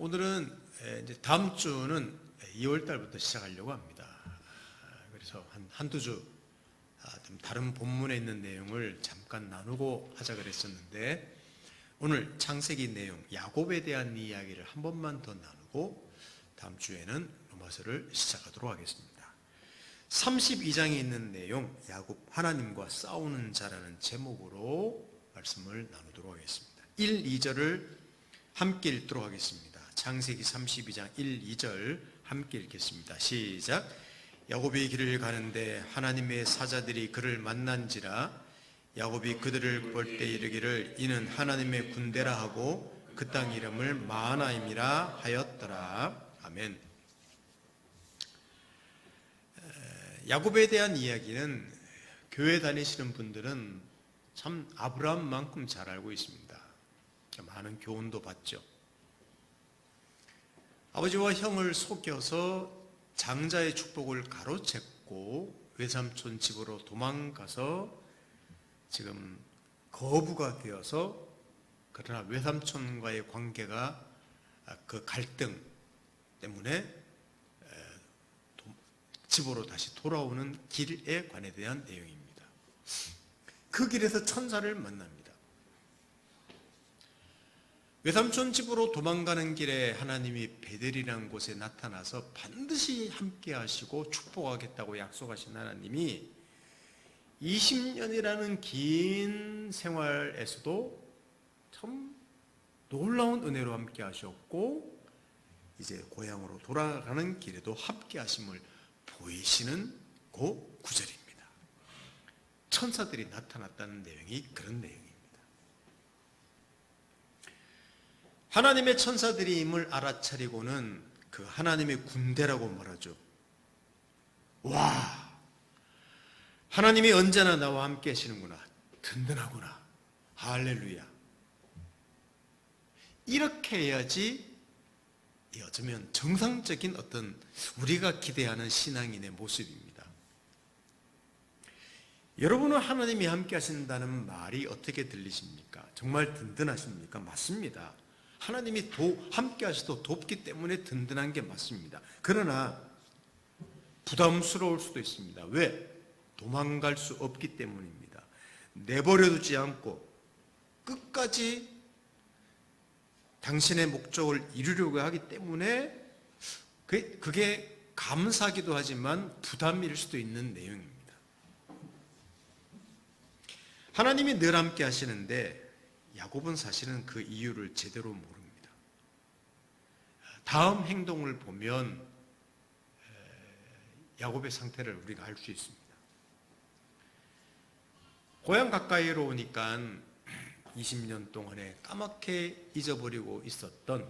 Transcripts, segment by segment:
오늘은 이제 다음 주는 2월 달부터 시작하려고 합니다. 그래서 한두 주 좀 다른 본문에 있는 내용을 잠깐 나누고 하자 그랬었는데, 오늘 창세기 내용 야곱에 대한 이야기를 한 번만 더 나누고 다음 주에는 로마서를 시작하도록 하겠습니다. 32장에 있는 내용, 야곱 하나님과 싸우는 자라는 제목으로 말씀을 나누도록 하겠습니다. 1, 2절을 함께 읽도록 하겠습니다. 창세기 32장 1, 2절 함께 읽겠습니다. 시작. 야곱이 길을 가는데 하나님의 사자들이 그를 만난지라. 야곱이 그들을 볼 때 이르기를 이는 하나님의 군대라 하고 그 땅 이름을 마하나임이라 하였더라. 아멘. 야곱에 대한 이야기는 교회 다니시는 분들은 참 아브라함만큼 잘 알고 있습니다. 많은 교훈도 받죠. 아버지와 형을 속여서 장자의 축복을 가로챘고 외삼촌 집으로 도망가서 지금 거부가 되어서, 그러나 외삼촌과의 관계가 그 갈등 때문에 집으로 다시 돌아오는 길에 관해 대한 내용입니다. 그 길에서 천사를 만납니다. 외삼촌 집으로 도망가는 길에 하나님이 베델이라는 곳에 나타나서 반드시 함께 하시고 축복하겠다고 약속하신 하나님이 20년이라는 긴 생활에서도 참 놀라운 은혜로 함께 하셨고, 이제 고향으로 돌아가는 길에도 함께 하심을 보이시는 그 구절입니다. 천사들이 나타났다는 내용이 그런 내용입니다. 하나님의 천사들이 임을 알아차리고는 그 하나님의 군대라고 말하죠. 와, 하나님이 언제나 나와 함께 하시는구나, 든든하구나, 할렐루야. 이렇게 해야지 어쩌면 정상적인 어떤 우리가 기대하는 신앙인의 모습입니다. 여러분은 하나님이 함께 하신다는 말이 어떻게 들리십니까? 정말 든든하십니까? 맞습니다. 하나님이 함께 하셔도 돕기 때문에 든든한 게 맞습니다. 그러나 부담스러울 수도 있습니다. 왜? 도망갈 수 없기 때문입니다. 내버려두지 않고 끝까지 당신의 목적을 이루려고 하기 때문에 그게 감사하기도 하지만 부담일 수도 있는 내용입니다. 하나님이 늘 함께 하시는데 야곱은 사실은 그 이유를 제대로 모릅니다. 다음 행동을 보면 야곱의 상태를 우리가 알 수 있습니다. 고향 가까이로 오니까 20년 동안에 까맣게 잊어버리고 있었던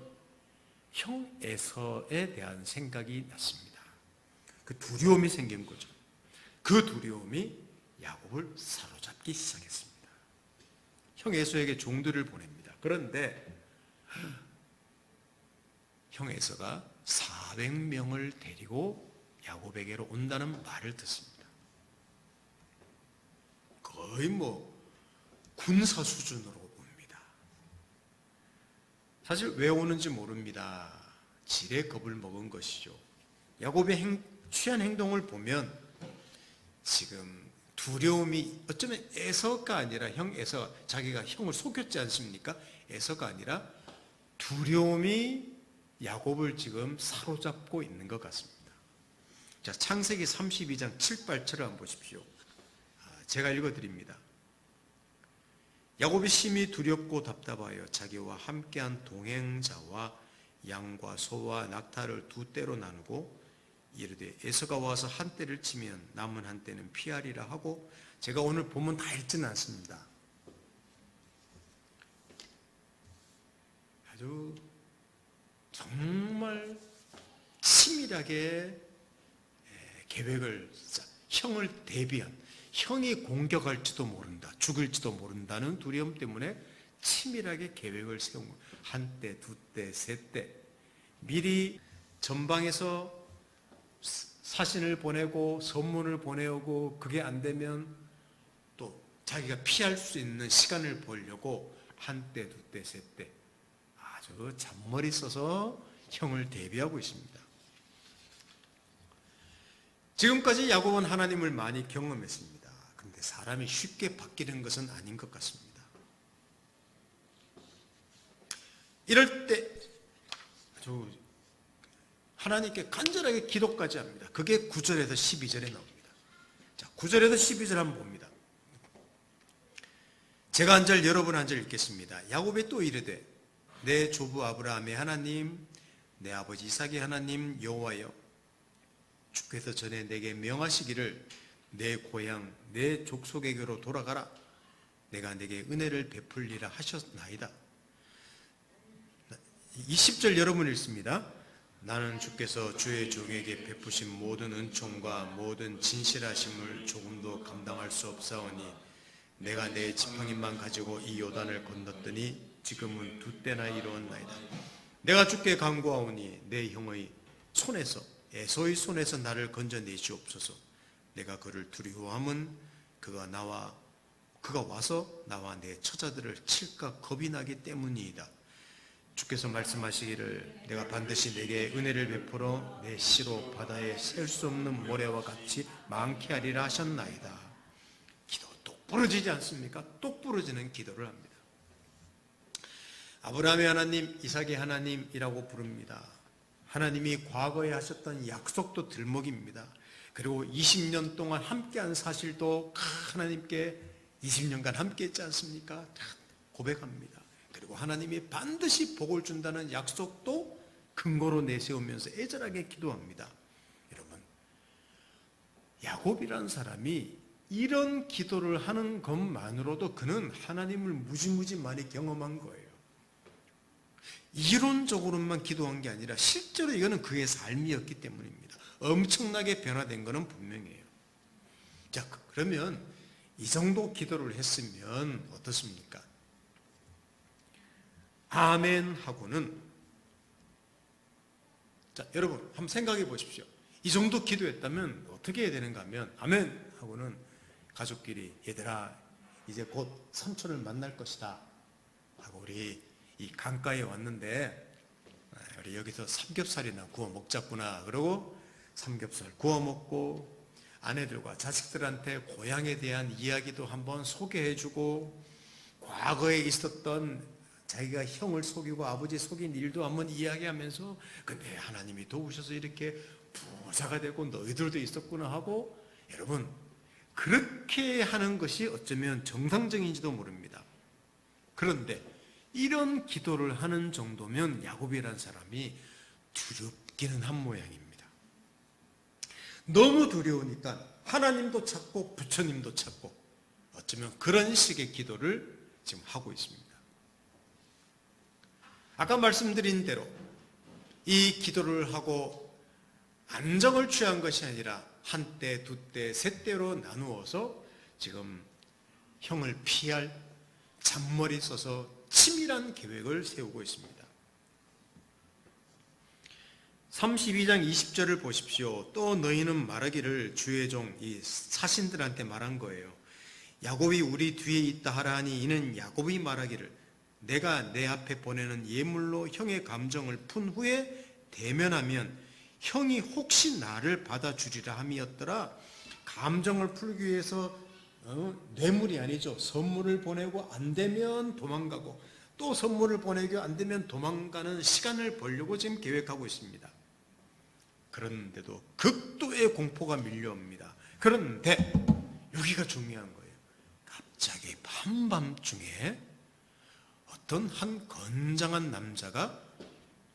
형 에서에 대한 생각이 났습니다. 그 두려움이 생긴 거죠. 그 두려움이 야곱을 사로잡기 시작했습니다. 형 에서에게 종들을 보냅니다. 그런데 형 에서가 400명을 데리고 야곱에게로 온다는 말을 듣습니다. 거의 군사 수준으로 옵니다. 사실 왜 오는지 모릅니다. 지레 겁을 먹은 것이죠. 야곱의 취한 행동을 보면 지금 두려움이 어쩌면 에서가 아니라 형 에서, 자기가 형을 속였지 않습니까? 에서가 아니라 두려움이 야곱을 지금 사로잡고 있는 것 같습니다. 자, 창세기 32장 7, 8절을 한번 보십시오. 제가 읽어드립니다. 야곱이 심히 두렵고 답답하여 자기와 함께한 동행자와 양과 소와 낙타를 두 떼로 나누고 이르되 에서가 와서 한 떼를 치면 남은 한 떼는 피하리라 하고, 제가 오늘 본문 다 읽지는 않습니다. 아주 정말 치밀하게 계획을, 형을 대비한, 형이 공격할지도 모른다, 죽을지도 모른다는 두려움 때문에 치밀하게 계획을 세운 거예요. 한 떼, 두 떼, 세 떼. 미리 전방에서 사신을 보내고 선문을 보내오고, 그게 안 되면 또 자기가 피할 수 있는 시간을 보려고 한 떼, 두 떼, 세 떼 아주 잔머리 써서 형을 대비하고 있습니다. 지금까지 야곱은 하나님을 많이 경험했습니다. 그런데 사람이 쉽게 바뀌는 것은 아닌 것 같습니다. 이럴 때 아주 하나님께 간절하게 기도까지 합니다. 그게 9절에서 12절에 나옵니다. 자, 9절에서 12절 한번 봅니다. 제가 한 절, 여러분 한 절 읽겠습니다. 야곱이 또 이르되 내 조부 아브라함의 하나님, 내 아버지 이삭의 하나님 여호와여, 주께서 전에 내게 명하시기를 내 고향 내 족속에게로 돌아가라. 내가 내게 은혜를 베풀리라 하셨나이다. 20절 여러분 읽습니다. 나는 주께서 주의 종에게 베푸신 모든 은총과 모든 진실하심을 조금도 감당할 수 없사오니 내가 내 지팡이만 가지고 이 요단을 건넜더니 지금은 2때나 이루었나이다. 내가 주께 간구하오니 내 형의 손에서 에서의 손에서 나를 건져내시옵소서. 내가 그를 두려워함은 그가 와서 나와 내 처자들을 칠까 겁이 나기 때문이이다. 주께서 말씀하시기를 내가 반드시 내게 은혜를 베풀어 내 씨로 바다에 셀 수 없는 모래와 같이 많게 하리라 하셨나이다. 기도 똑 부러지지 않습니까? 똑 부러지는 기도를 합니다. 아브라함의 하나님, 이삭의 하나님이라고 부릅니다. 하나님이 과거에 하셨던 약속도 들먹입니다. 그리고 20년 동안 함께한 사실도 하나님께 20년간 함께했지 않습니까? 고백합니다. 그리고 하나님이 반드시 복을 준다는 약속도 근거로 내세우면서 애절하게 기도합니다. 여러분, 야곱이라는 사람이 이런 기도를 하는 것만으로도 그는 하나님을 무지무지 많이 경험한 거예요. 이론적으로만 기도한 게 아니라 실제로 이거는 그의 삶이었기 때문입니다. 엄청나게 변화된 것은 분명해요. 자, 그러면 이 정도 기도를 했으면 어떻습니까? 아멘 하고는, 자, 여러분 한번 생각해 보십시오. 이 정도 기도했다면 어떻게 해야 되는가 하면 아멘 하고는 가족끼리 얘들아 이제 곧 삼촌을 만날 것이다 하고 우리 이 강가에 왔는데 우리 여기서 삼겹살이나 구워 먹자꾸나 그러고 삼겹살 구워 먹고 아내들과 자식들한테 고향에 대한 이야기도 한번 소개해주고 과거에 있었던 자기가 형을 속이고 아버지 속인 일도 한번 이야기하면서 근데 하나님이 도우셔서 이렇게 부자가 되고 너희들도 있었구나 하고, 여러분 그렇게 하는 것이 어쩌면 정상적인지도 모릅니다. 그런데 이런 기도를 하는 정도면 야곱이라는 사람이 두렵기는 한 모양입니다. 너무 두려우니까 하나님도 찾고 부처님도 찾고 어쩌면 그런 식의 기도를 지금 하고 있습니다. 아까 말씀드린 대로 이 기도를 하고 안정을 취한 것이 아니라 한때, 두때, 세때로 나누어서 지금 형을 피할 잔머리 써서 치밀한 계획을 세우고 있습니다. 32장 20절을 보십시오. 또 너희는 말하기를, 주의 종 이 사신들한테 말한 거예요. 야곱이 우리 뒤에 있다 하라 하니 이는 야곱이 말하기를 내가 내 앞에 보내는 예물로 형의 감정을 푼 후에 대면하면 형이 혹시 나를 받아주리라 함이었더라. 감정을 풀기 위해서 뇌물이 아니죠. 선물을 보내고 안 되면 도망가고 또 선물을 보내고 안 되면 도망가는 시간을 벌려고 지금 계획하고 있습니다. 그런데도 극도의 공포가 밀려옵니다. 그런데 여기가 중요한 거예요. 갑자기 한밤중에 어떤 한 건장한 남자가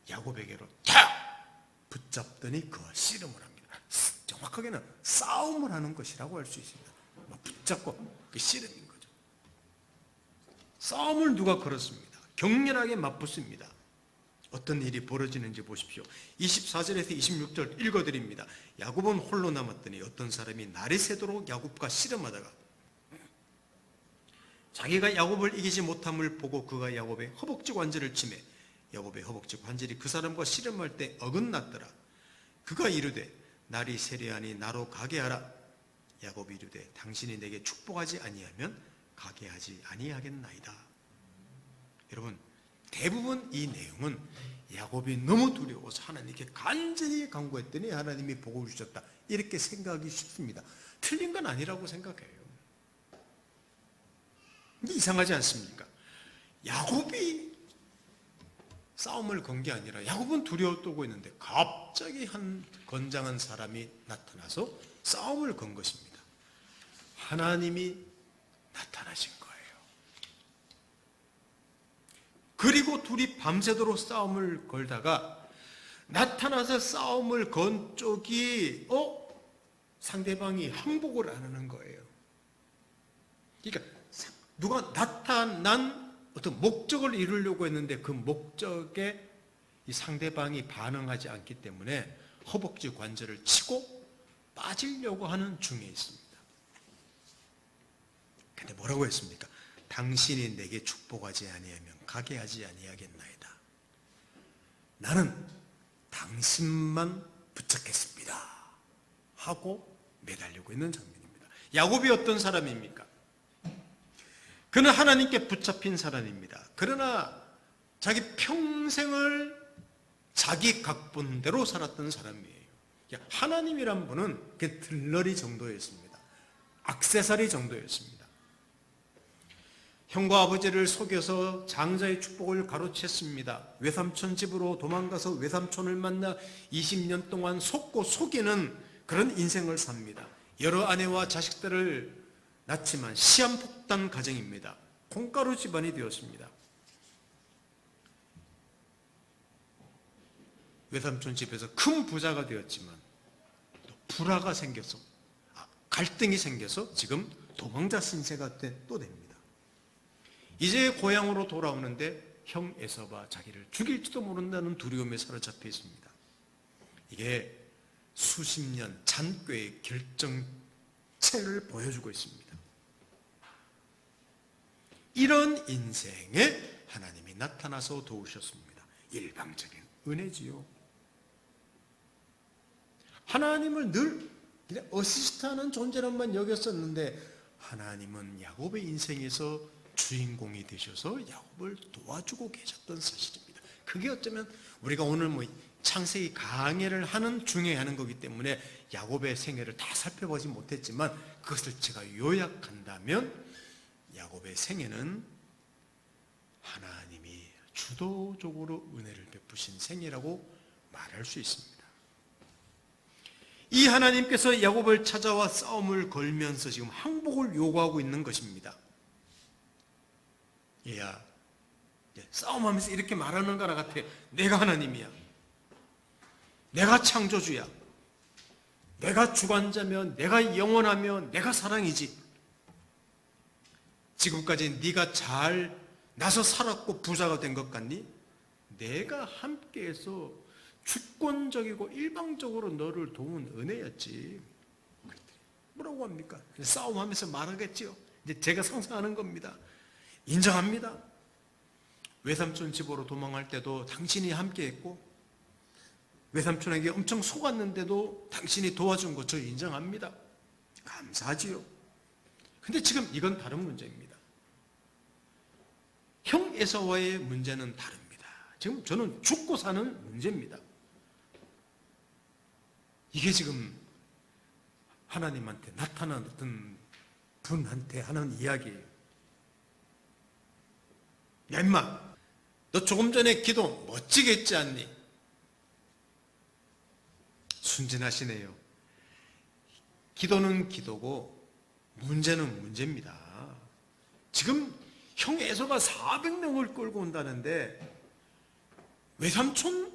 야곱에게로 탁 붙잡더니 그와 씨름을 합니다. 정확하게는 싸움을 하는 것이라고 할 수 있습니다. 붙잡고 그 씨름인 거죠. 싸움을 누가 걸었습니다. 격렬하게 맞붙습니다. 어떤 일이 벌어지는지 보십시오. 24절에서 26절 읽어드립니다. 야곱은 홀로 남았더니 어떤 사람이 날이 새도록 야곱과 씨름하다가 자기가 야곱을 이기지 못함을 보고 그가 야곱의 허벅지 관절을 치매 야곱의 허벅지 관절이 그 사람과 씨름할 때 어긋났더라. 그가 이르되 날이 세려하니 나로 가게 하라. 야곱이 이르되 당신이 내게 축복하지 아니하면 가게 하지 아니하겠나이다. 여러분, 대부분 이 내용은 야곱이 너무 두려워서 하나님께 간절히 간구했더니 하나님이 복을 주셨다, 이렇게 생각하기 쉽습니다. 틀린 건 아니라고 생각해요. 근데 이상하지 않습니까? 야곱이 싸움을 건 게 아니라 야곱은 두려워 떨고 있는데 갑자기 한 건장한 사람이 나타나서 싸움을 건 것입니다. 하나님이 나타나신 거예요. 그리고 둘이 밤새도록 싸움을 걸다가 나타나서 싸움을 건 쪽이 상대방이 항복을 안 하는 거예요. 그러니까 누가 나타난 어떤 목적을 이루려고 했는데 그 목적에 이 상대방이 반응하지 않기 때문에 허벅지 관절을 치고 빠지려고 하는 중에 있습니다. 근데 뭐라고 했습니까? 당신이 내게 축복하지 아니하면 가게 하지 아니하겠나이다. 나는 당신만 붙잡겠습니다 하고 매달리고 있는 장면입니다. 야곱이 어떤 사람입니까? 그는 하나님께 붙잡힌 사람입니다. 그러나 자기 평생을 자기 각본대로 살았던 사람이에요. 하나님이란 분은 그냥 들러리 정도였습니다. 액세서리 정도였습니다. 형과 아버지를 속여서 장자의 축복을 가로챘습니다. 외삼촌 집으로 도망가서 외삼촌을 만나 20년 동안 속고 속이는 그런 인생을 삽니다. 여러 아내와 자식들을 낳지만 시한폭탄 가정입니다. 콩가루 집안이 되었습니다. 외삼촌 집에서 큰 부자가 되었지만 또 불화가 생겨서 갈등이 생겨서 지금 도망자 신세가 또 됩니다. 이제 고향으로 돌아오는데 형 에서가 자기를 죽일지도 모른다는 두려움에 사로잡혀 있습니다. 이게 수십 년 잔꾀의 결정체를 보여주고 있습니다. 이런 인생에 하나님이 나타나서 도우셨습니다. 일방적인 은혜지요. 하나님을 늘 그냥 어시스트하는 존재란만 여겼었는데 하나님은 야곱의 인생에서 주인공이 되셔서 야곱을 도와주고 계셨던 사실입니다. 그게 어쩌면 우리가 오늘 창세기 강해를 하는 중에 하는 거기 때문에 야곱의 생애를 다 살펴보지 못했지만 그것을 제가 요약한다면 야곱의 생애는 하나님이 주도적으로 은혜를 베푸신 생애라고 말할 수 있습니다. 이 하나님께서 야곱을 찾아와 싸움을 걸면서 지금 항복을 요구하고 있는 것입니다. 얘야, 싸움하면서 이렇게 말하는 거나 같아. 내가 하나님이야. 내가 창조주야. 내가 주관자면, 내가 영원하면, 내가 사랑이지. 지금까지 네가 잘 나서 살았고 부자가 된 것 같니? 내가 함께해서 주권적이고 일방적으로 너를 도운 은혜였지. 뭐라고 합니까? 싸움하면서 말하겠지요. 이제 제가 상상하는 겁니다. 인정합니다. 외삼촌 집으로 도망할 때도 당신이 함께했고 외삼촌에게 엄청 속았는데도 당신이 도와준 거 저 인정합니다. 감사하지요. 근데 지금 이건 다른 문제입니다. 형 에서와의 문제는 다릅니다. 지금 저는 죽고 사는 문제입니다. 이게 지금 하나님한테 나타난 어떤 분한테 하는 이야기예요. 야 임마, 너 조금 전에 기도 멋지게 했지 않니? 순진하시네요. 기도는 기도고 문제는 문제입니다. 지금 형 에서가 400명을 끌고 온다는데 외삼촌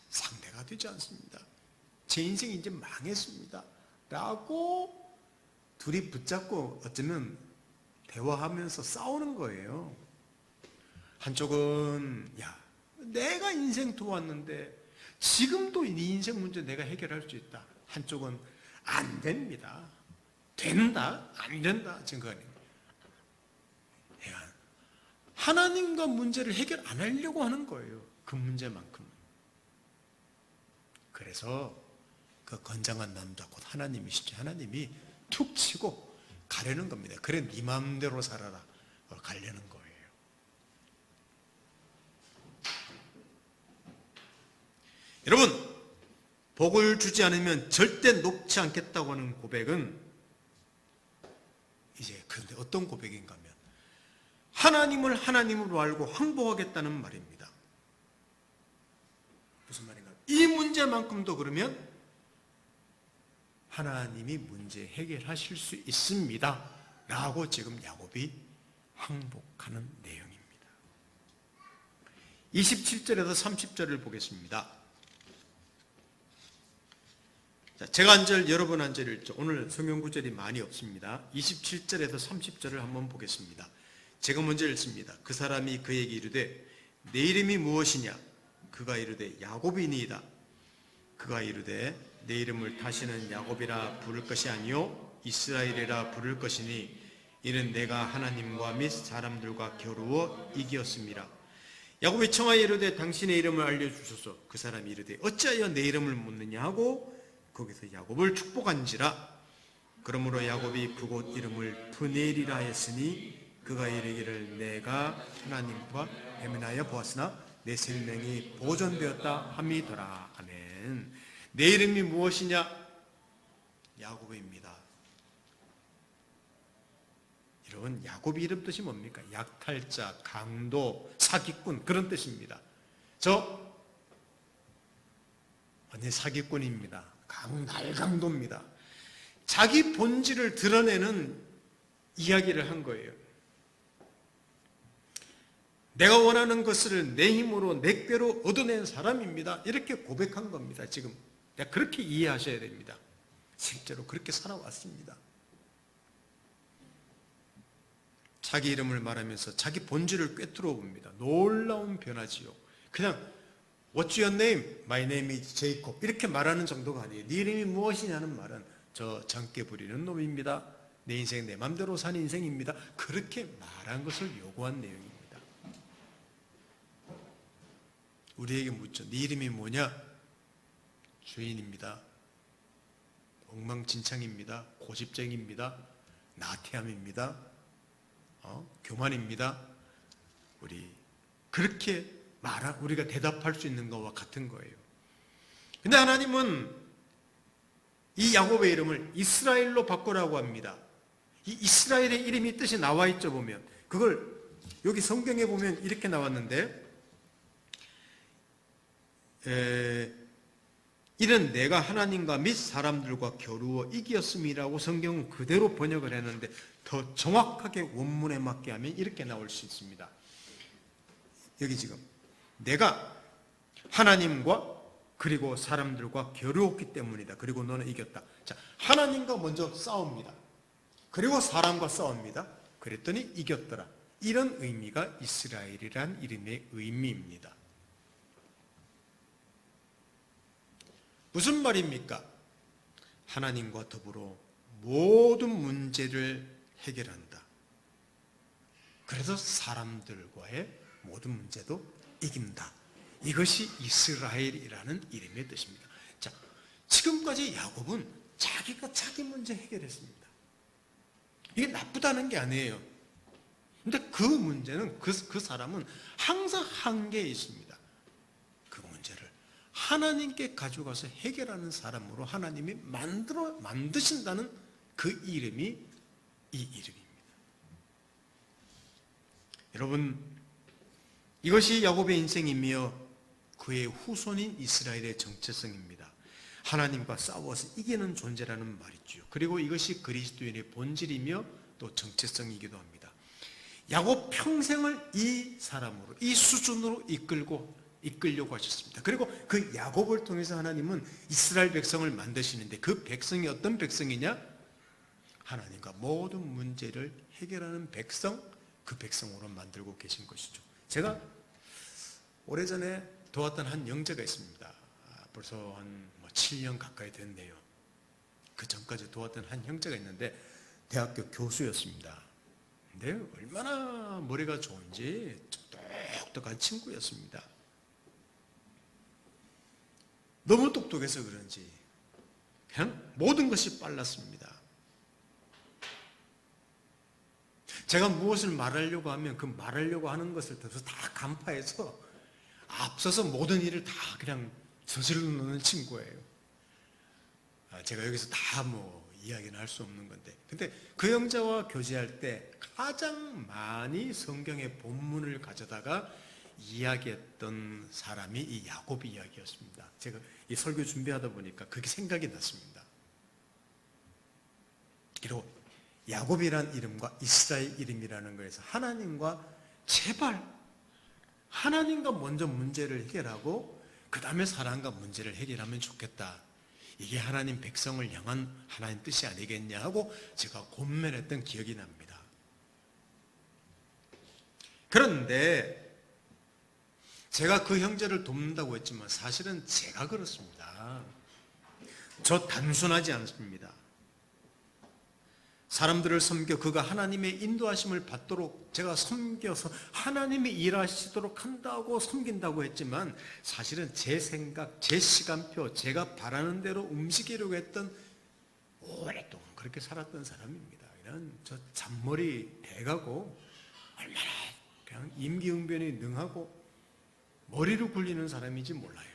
상대가 되지 않습니다. 제 인생이 이제 망했습니다 라고 둘이 붙잡고 어쩌면 대화하면서 싸우는 거예요. 한쪽은 야 내가 인생 도왔는데 지금도 네 인생 문제 내가 해결할 수 있다. 한쪽은 안 됩니다. 된다? 안 된다? 지금 하나님과 문제를 해결 안 하려고 하는 거예요. 그 문제만큼. 그래서 그 건장한 남자 곧 하나님이시죠. 하나님이 툭 치고 가려는 겁니다. 그래 네 마음대로 살아라. 가려는 거예요. 여러분, 복을 주지 않으면 절대 높지 않겠다고 하는 고백은 이제 그런데 어떤 고백인가 하면 하나님을 하나님으로 알고 항복하겠다는 말입니다. 무슨 말인가? 이 문제만큼도 그러면 하나님이 문제 해결하실 수 있습니다 라고 지금 야곱이 항복하는 내용입니다. 27절에서 30절을 보겠습니다. 자, 제가 한 절, 여러분 한 절 읽죠. 오늘 성경 구절이 많이 없습니다. 27절에서 30절을 한번 보겠습니다. 제가 먼저 읽습니다. 그 사람이 그에게 이르되 내 이름이 무엇이냐? 그가 이르되 야곱이니이다. 그가 이르되 내 이름을 다시는 야곱이라 부를 것이 아니요 이스라엘이라 부를 것이니 이는 내가 하나님과 및 사람들과 겨루어 이기었음이라. 야곱이 청하여 이르되 당신의 이름을 알려주소서. 그 사람이 이르되 어찌하여 내 이름을 묻느냐 하고 거기서 야곱을 축복한지라. 그러므로 야곱이 그곳 이름을 브넬이라 했으니 그가 이르기를 내가 하나님과 헤매나여 보았으나 내 생명이 보존되었다 함이더라. 아멘. 내 이름이 무엇이냐? 야곱입니다. 여러분, 야곱이 이름 뜻이 뭡니까? 약탈자, 강도, 사기꾼 그런 뜻입니다. 저 완전 사기꾼입니다. 날강도입니다. 자기 본질을 드러내는 이야기를 한 거예요. 내가 원하는 것을 내 힘으로 내 꾀로 얻어낸 사람입니다. 이렇게 고백한 겁니다. 지금 그렇게 이해하셔야 됩니다. 실제로 그렇게 살아왔습니다. 자기 이름을 말하면서 자기 본질을 꿰뚫어 봅니다. 놀라운 변화지요. 그냥 What's your name? My name is Jacob. 이렇게 말하는 정도가 아니에요. 네 이름이 무엇이냐는 말은 저 젊게 부리는 놈입니다. 내 인생 내 맘대로 사는 인생입니다. 그렇게 말한 것을 요구한 내용입니다. 우리에게 묻죠. 네 이름이 뭐냐? 죄인입니다. 엉망진창입니다. 고집쟁입니다. 나태함입니다. 교만입니다. 우리 그렇게 우리가 대답할 수 있는 것과 같은 거예요. 근데 하나님은 이 야곱의 이름을 이스라엘로 바꾸라고 합니다. 이 이스라엘의 이름이 뜻이 나와 있죠, 보면. 그걸 여기 성경에 보면 이렇게 나왔는데, 이는 내가 하나님과 및 사람들과 겨루어 이기었음이라고 성경은 그대로 번역을 했는데 더 정확하게 원문에 맞게 하면 이렇게 나올 수 있습니다. 여기 지금 내가 하나님과 그리고 사람들과 겨루었기 때문이다. 그리고 너는 이겼다. 자, 하나님과 먼저 싸웁니다. 그리고 사람과 싸웁니다. 그랬더니 이겼더라. 이런 의미가 이스라엘이란 이름의 의미입니다. 무슨 말입니까? 하나님과 더불어 모든 문제를 해결한다. 그래서 사람들과의 모든 문제도 이긴다. 이것이 이스라엘이라는 이름의 뜻입니다. 자, 지금까지 야곱은 자기가 자기 문제 해결했습니다. 이게 나쁘다는 게 아니에요. 근데 그 문제는 그 사람은 항상 한계에 있습니다. 그 문제를 하나님께 가져가서 해결하는 사람으로 하나님이 만드신다는 그 이름이 이 이름입니다. 여러분, 이것이 야곱의 인생이며 그의 후손인 이스라엘의 정체성입니다. 하나님과 싸워서 이기는 존재라는 말이죠. 그리고 이것이 그리스도인의 본질이며 또 정체성이기도 합니다. 야곱 평생을 이 사람으로, 이 수준으로 이끌려고 하셨습니다. 그리고 그 야곱을 통해서 하나님은 이스라엘 백성을 만드시는데 그 백성이 어떤 백성이냐? 하나님과 모든 문제를 해결하는 백성, 그 백성으로 만들고 계신 것이죠. 제가 오래전에 도왔던 한 형제가 있습니다. 벌써 한 7년 가까이 됐네요. 그 전까지 도왔던 한 형제가 있는데 대학교 교수였습니다. 근데 얼마나 머리가 좋은지 똑똑한 친구였습니다. 너무 똑똑해서 그런지 그냥 모든 것이 빨랐습니다. 제가 무엇을 말하려고 하면 그 말하려고 하는 것을 다 간파해서 앞서서 모든 일을 다 그냥 저질러 놓는 친구예요. 제가 여기서 다 이야기는 할 수 없는 건데, 근데 그 형제와 교제할 때 가장 많이 성경의 본문을 가져다가 이야기했던 사람이 이 야곱 이야기였습니다. 제가 이 설교 준비하다 보니까 그게 생각이 났습니다. 그리고 야곱이란 이름과 이스라엘 이름이라는 거에서 하나님과 제발 하나님과 먼저 문제를 해결하고 그 다음에 사람과 문제를 해결하면 좋겠다. 이게 하나님 백성을 향한 하나님 뜻이 아니겠냐 하고 제가 고민했던 기억이 납니다. 그런데 제가 그 형제를 돕는다고 했지만 사실은 제가 그렇습니다. 저 단순하지 않습니다. 사람들을 섬겨 그가 하나님의 인도하심을 받도록 제가 섬겨서 하나님이 일하시도록 한다고 섬긴다고 했지만 사실은 제 생각, 제 시간표, 제가 바라는 대로 움직이려고 했던 오랫동안 그렇게 살았던 사람입니다. 이런 저 잔머리 대가고 얼마나 그냥 임기응변이 능하고 머리로 굴리는 사람인지 몰라요.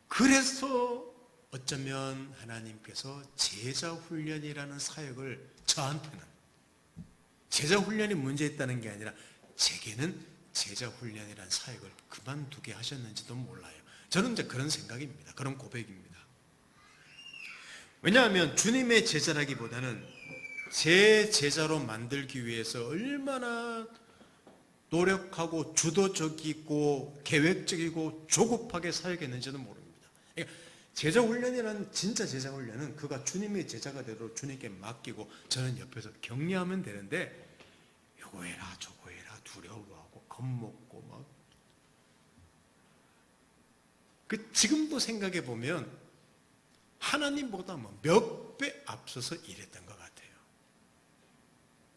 그래서 어쩌면 하나님께서 제자훈련이라는 사역을 저한테는 제자훈련이 문제 있다는 게 아니라 제게는 제자훈련이라는 사역을 그만두게 하셨는지도 몰라요. 저는 이제 그런 생각입니다. 그런 고백입니다. 왜냐하면 주님의 제자라기보다는 제 제자로 만들기 위해서 얼마나 노력하고 주도적이고 계획적이고 조급하게 사역했는지는 모릅니다. 그러니까 제자훈련이라는 진짜 제자훈련은 그가 주님의 제자가 되도록 주님께 맡기고 저는 옆에서 격려하면 되는데 요거 해라 저거 해라 두려워하고 겁먹고 막 지금도 생각해 보면 하나님보다 몇 배 앞서서 일했던 것 같아요.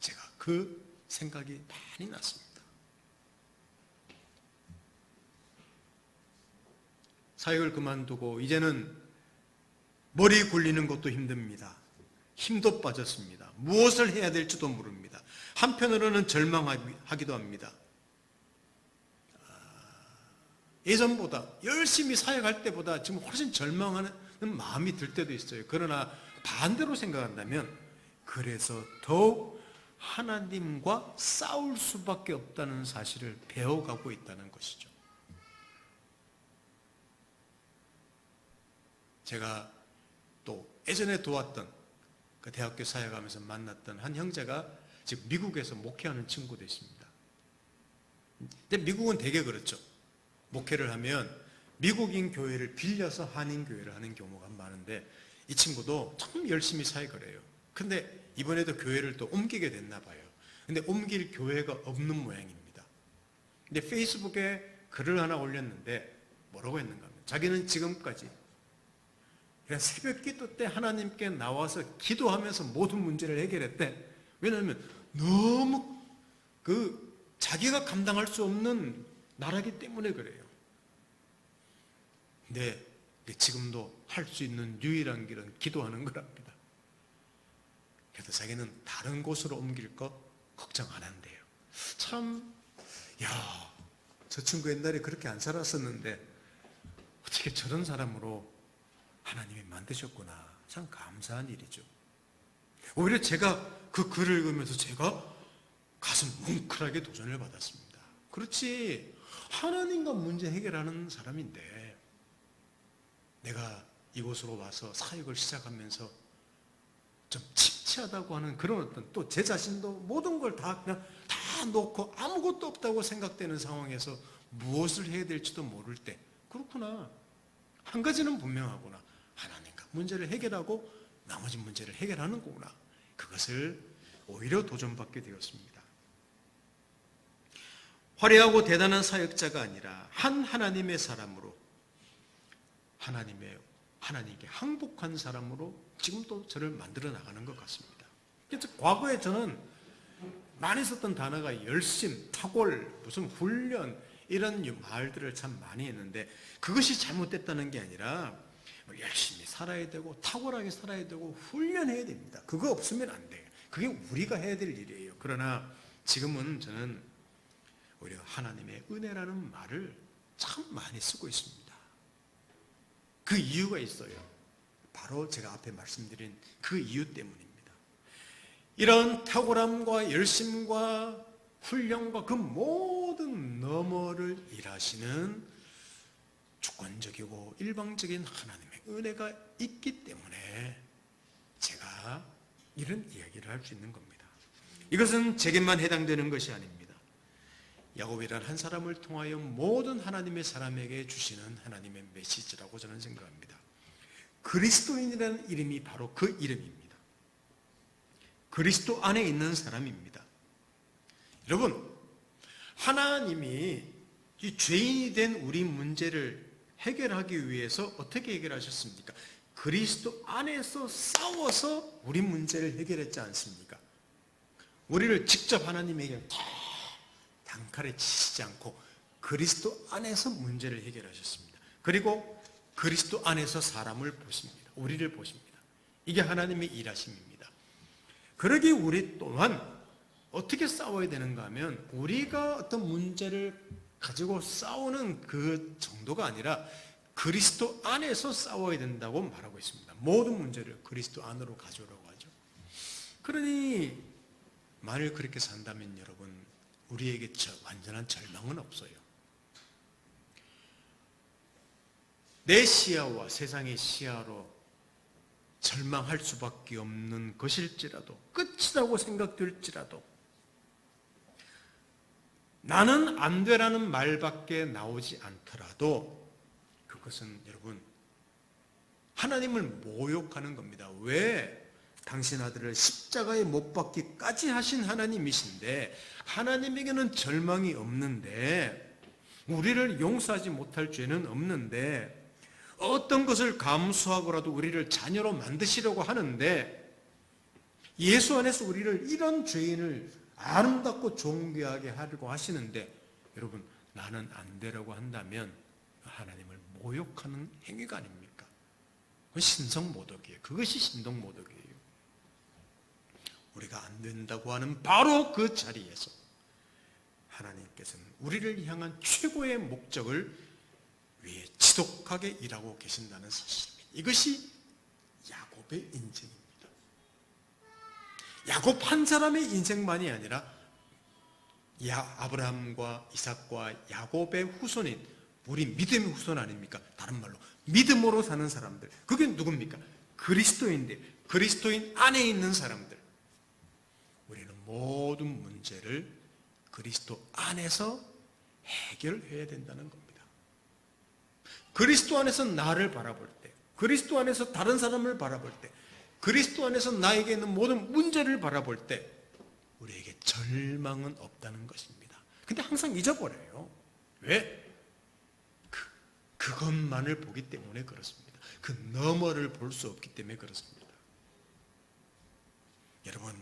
제가 그 생각이 많이 났습니다. 사역을 그만두고 이제는 머리 굴리는 것도 힘듭니다. 힘도 빠졌습니다. 무엇을 해야 될지도 모릅니다. 한편으로는 절망하기도 합니다. 예전보다 열심히 사역할 때보다 지금 훨씬 절망하는 마음이 들 때도 있어요. 그러나 반대로 생각한다면 그래서 더욱 하나님과 싸울 수밖에 없다는 사실을 배워가고 있다는 것이죠. 제가 또 예전에 도왔던 그 대학교 사역하면서 만났던 한 형제가 지금 미국에서 목회하는 친구도 있습니다. 근데 미국은 되게 그렇죠. 목회를 하면 미국인 교회를 빌려서 한인 교회를 하는 경우가 많은데 이 친구도 참 열심히 사역을 해요. 근데 이번에도 교회를 또 옮기게 됐나 봐요. 근데 옮길 교회가 없는 모양입니다. 근데 페이스북에 글을 하나 올렸는데 뭐라고 했는가 하면 자기는 지금까지 새벽 기도 때 하나님께 나와서 기도하면서 모든 문제를 해결했대. 왜냐하면 너무 자기가 감당할 수 없는 나라기 때문에 그래요. 근데 지금도 할 수 있는 유일한 길은 기도하는 거랍니다. 그래서 자기는 다른 곳으로 옮길 거 걱정 안 한대요. 참, 저 친구 옛날에 그렇게 안 살았었는데 어떻게 저런 사람으로 하나님이 만드셨구나. 참 감사한 일이죠. 오히려 제가 그 글을 읽으면서 제가 가슴 뭉클하게 도전을 받았습니다. 그렇지, 하나님과 문제 해결하는 사람인데 내가 이곳으로 와서 사역을 시작하면서 좀 침체하다고 하는 그런 어떤 또 제 자신도 모든 걸 다 그냥 다 놓고 아무것도 없다고 생각되는 상황에서 무엇을 해야 될지도 모를 때 그렇구나. 한 가지는 분명하구나. 하나님과 문제를 해결하고 나머지 문제를 해결하는 거구나. 그것을 오히려 도전받게 되었습니다. 화려하고 대단한 사역자가 아니라 한 하나님의 사람으로 하나님께 항복한 사람으로 지금도 저를 만들어 나가는 것 같습니다. 그래서 과거에 저는 많이 썼던 단어가 열심, 탁월, 무슨 훈련 이런 말들을 참 많이 했는데 그것이 잘못됐다는 게 아니라 열심히 살아야 되고 탁월하게 살아야 되고 훈련해야 됩니다. 그거 없으면 안 돼요. 그게 우리가 해야 될 일이에요. 그러나 지금은 저는 오히려 하나님의 은혜라는 말을 참 많이 쓰고 있습니다. 그 이유가 있어요. 바로 제가 앞에 말씀드린 그 이유 때문입니다. 이런 탁월함과 열심과 훈련과 그 모든 너머를 일하시는 주권적이고 일방적인 하나님의 은혜가 있기 때문에 제가 이런 이야기를 할 수 있는 겁니다. 이것은 제게만 해당되는 것이 아닙니다. 야곱이란 한 사람을 통하여 모든 하나님의 사람에게 주시는 하나님의 메시지라고 저는 생각합니다. 그리스도인이라는 이름이 바로 그 이름입니다. 그리스도 안에 있는 사람입니다. 여러분, 하나님이 이 죄인이 된 우리 문제를 해결하기 위해서 어떻게 해결하셨습니까? 그리스도 안에서 싸워서 우리 문제를 해결했지 않습니까? 우리를 직접 하나님에게 단칼에 치시지 않고 그리스도 안에서 문제를 해결하셨습니다. 그리고 그리스도 안에서 사람을 보십니다. 우리를 보십니다. 이게 하나님의 일하심입니다. 그러기 우리 또한 어떻게 싸워야 되는가 하면 우리가 어떤 문제를 가지고 싸우는 그 정도가 아니라 그리스도 안에서 싸워야 된다고 말하고 있습니다. 모든 문제를 그리스도 안으로 가져오라고 하죠. 그러니 만일 그렇게 산다면 여러분, 우리에게 완전한 절망은 없어요. 내 시야와 세상의 시야로 절망할 수밖에 없는 것일지라도, 끝이라고 생각될지라도, 나는 안 되라는 말밖에 나오지 않더라도 그것은 여러분 하나님을 모욕하는 겁니다. 왜? 당신 아들을 십자가에 못 박기까지 하신 하나님이신데 하나님에게는 절망이 없는데, 우리를 용서하지 못할 죄는 없는데, 어떤 것을 감수하고라도 우리를 자녀로 만드시려고 하는데, 예수 안에서 우리를 이런 죄인을 아름답고 존귀하게 하려고 하시는데, 여러분 나는 안 되라고 한다면 하나님을 모욕하는 행위가 아닙니까? 그건 신성모독이에요. 그것이 신동모독이에요. 우리가 안 된다고 하는 바로 그 자리에서 하나님께서는 우리를 향한 최고의 목적을 위해 지독하게 일하고 계신다는 사실입니다. 이것이 야곱의 인생입니다. 야곱 한 사람의 인생만이 아니라 아브라함과 이삭과 야곱의 후손인 우리 믿음의 후손 아닙니까? 다른 말로 믿음으로 사는 사람들, 그게 누굽니까? 그리스도인들, 그리스도인 안에 있는 사람들. 우리는 모든 문제를 그리스도 안에서 해결해야 된다는 겁니다. 그리스도 안에서 나를 바라볼 때, 그리스도 안에서 다른 사람을 바라볼 때, 그리스도 안에서 나에게 있는 모든 문제를 바라볼 때 우리에게 절망은 없다는 것입니다. 근데 항상 잊어버려요. 왜? 그것만을 보기 때문에 그렇습니다. 그 너머를 볼 수 없기 때문에 그렇습니다. 여러분,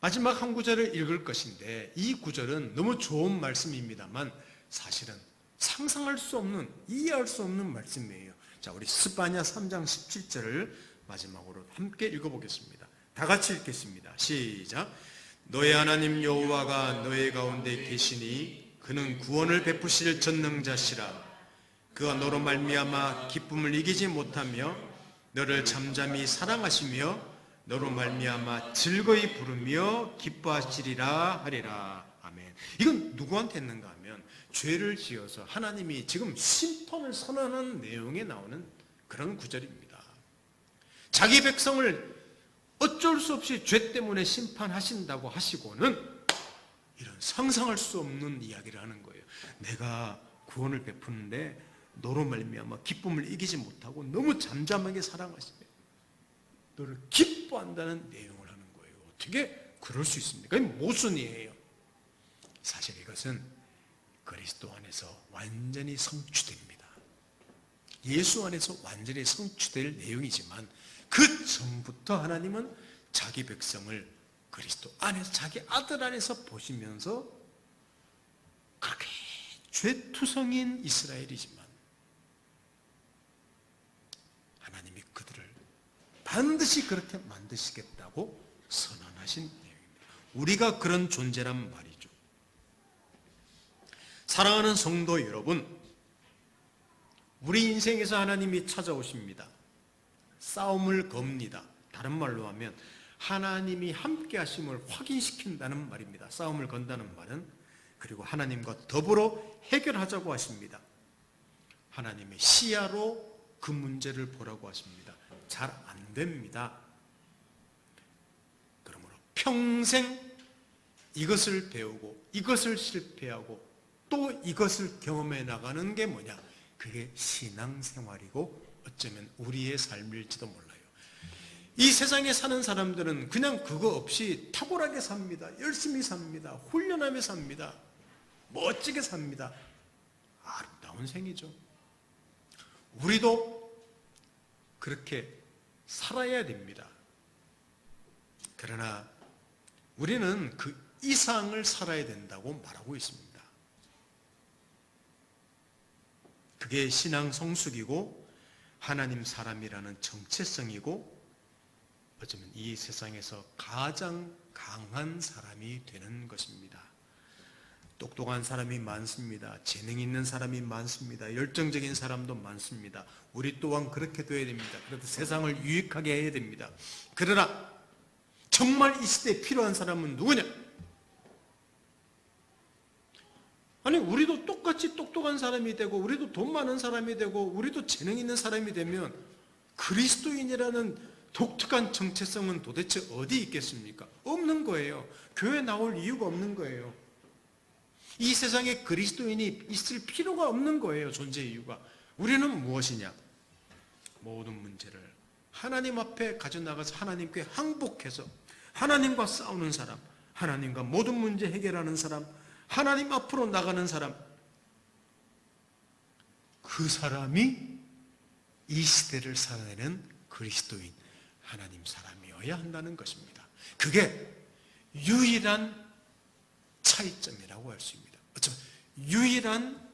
마지막 한 구절을 읽을 것인데, 이 구절은 너무 좋은 말씀입니다만 사실은 상상할 수 없는, 이해할 수 없는 말씀이에요. 자, 우리 스바냐 3장 17절을 마지막으로 함께 읽어보겠습니다. 다 같이 읽겠습니다. 시작. 너의 하나님 여호와가 너의 가운데 계시니 그는 구원을 베푸실 전능자시라. 그가 너로 말미암아 기쁨을 이기지 못하며 너를 잠잠히 사랑하시며 너로 말미암아 즐거이 부르며 기뻐하시리라 하리라. 아멘. 이건 누구한테 했는가 하면 죄를 지어서 하나님이 지금 심판을 선언하는 내용에 나오는 그런 구절입니다. 자기 백성을 어쩔 수 없이 죄 때문에 심판하신다고 하시고는 이런 상상할 수 없는 이야기를 하는 거예요. 내가 구원을 베푸는데 너로 말미암아 기쁨을 이기지 못하고 너무 잠잠하게 사랑하시며 너를 기뻐한다는 내용을 하는 거예요. 어떻게 그럴 수 있습니까? 이 모순이에요. 사실 이것은 그리스도 안에서 완전히 성취됩니다. 예수 안에서 완전히 성취될 내용이지만 그 전부터 하나님은 자기 백성을 그리스도 안에서, 자기 아들 안에서 보시면서 그렇게 죄투성인 이스라엘이지만 하나님이 그들을 반드시 그렇게 만드시겠다고 선언하신 내용입니다. 우리가 그런 존재란 말이죠. 사랑하는 성도 여러분, 우리 인생에서 하나님이 찾아오십니다. 싸움을 겁니다. 다른 말로 하면 하나님이 함께 하심을 확인시킨다는 말입니다. 싸움을 건다는 말은. 그리고 하나님과 더불어 해결하자고 하십니다. 하나님의 시야로 그 문제를 보라고 하십니다. 잘 안 됩니다. 그러므로 평생 이것을 배우고 이것을 실패하고 또 이것을 경험해 나가는 게 뭐냐? 그게 신앙생활이고 어쩌면 우리의 삶일지도 몰라요. 이 세상에 사는 사람들은 그냥 그거 없이 탁월하게 삽니다. 열심히 삽니다. 훈련하며 삽니다. 멋지게 삽니다. 아름다운 생이죠. 우리도 그렇게 살아야 됩니다. 그러나 우리는 그 이상을 살아야 된다고 말하고 있습니다. 그게 신앙 성숙이고 하나님 사람이라는 정체성이고 어쩌면 이 세상에서 가장 강한 사람이 되는 것입니다. 똑똑한 사람이 많습니다. 재능 있는 사람이 많습니다. 열정적인 사람도 많습니다. 우리 또한 그렇게 돼야 됩니다. 그래도 세상을 유익하게 해야 됩니다. 그러나 정말 이 시대에 필요한 사람은 누구냐? 아니 우리도 똑같이 똑똑한 사람이 되고 우리도 돈 많은 사람이 되고 우리도 재능 있는 사람이 되면 그리스도인이라는 독특한 정체성은 도대체 어디 있겠습니까? 없는 거예요. 교회 나올 이유가 없는 거예요. 이 세상에 그리스도인이 있을 필요가 없는 거예요. 존재 이유가. 우리는 무엇이냐? 모든 문제를 하나님 앞에 가져나가서 하나님께 항복해서 하나님과 싸우는 사람, 하나님과 모든 문제 해결하는 사람, 하나님 앞으로 나가는 사람, 그 사람이 이 시대를 살아내는 그리스도인, 하나님 사람이어야 한다는 것입니다. 그게 유일한 차이점이라고 할 수 있습니다. 어쩌면 유일한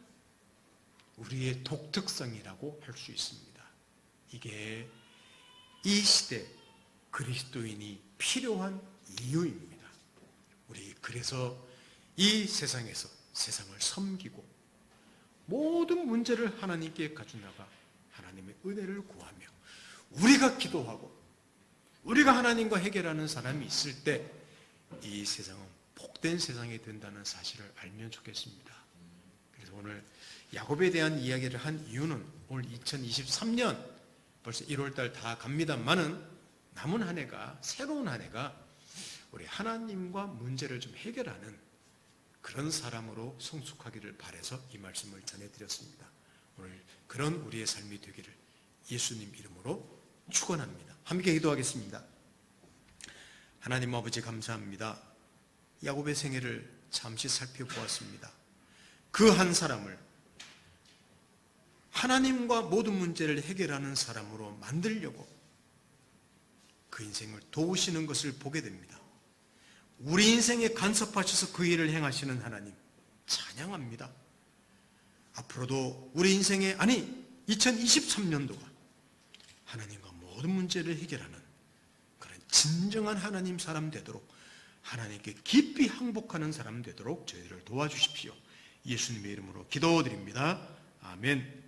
우리의 독특성이라고 할 수 있습니다. 이게 이 시대 그리스도인이 필요한 이유입니다. 우리 그래서 이 세상에서 세상을 섬기고 모든 문제를 하나님께 가져나가 하나님의 은혜를 구하며 우리가 기도하고 우리가 하나님과 해결하는 사람이 있을 때 이 세상은 복된 세상이 된다는 사실을 알면 좋겠습니다. 그래서 오늘 야곱에 대한 이야기를 한 이유는 오늘 2023년 벌써 1월달 다 갑니다만은 남은 한 해가 새로운 한 해가 우리 하나님과 문제를 좀 해결하는 그런 사람으로 성숙하기를 바라서 이 말씀을 전해드렸습니다. 오늘 그런 우리의 삶이 되기를 예수님 이름으로 축원합니다. 함께 기도하겠습니다. 하나님 아버지 감사합니다. 야곱의 생애를 잠시 살펴보았습니다. 그 한 사람을 하나님과 모든 문제를 해결하는 사람으로 만들려고 그 인생을 도우시는 것을 보게 됩니다. 우리 인생에 간섭하셔서 그 일을 행하시는 하나님 찬양합니다. 앞으로도 우리 인생에 2023년도가 하나님과 모든 문제를 해결하는 그런 진정한 하나님 사람 되도록 하나님께 깊이 항복하는 사람 되도록 저희들을 도와주십시오. 예수님의 이름으로 기도드립니다. 아멘.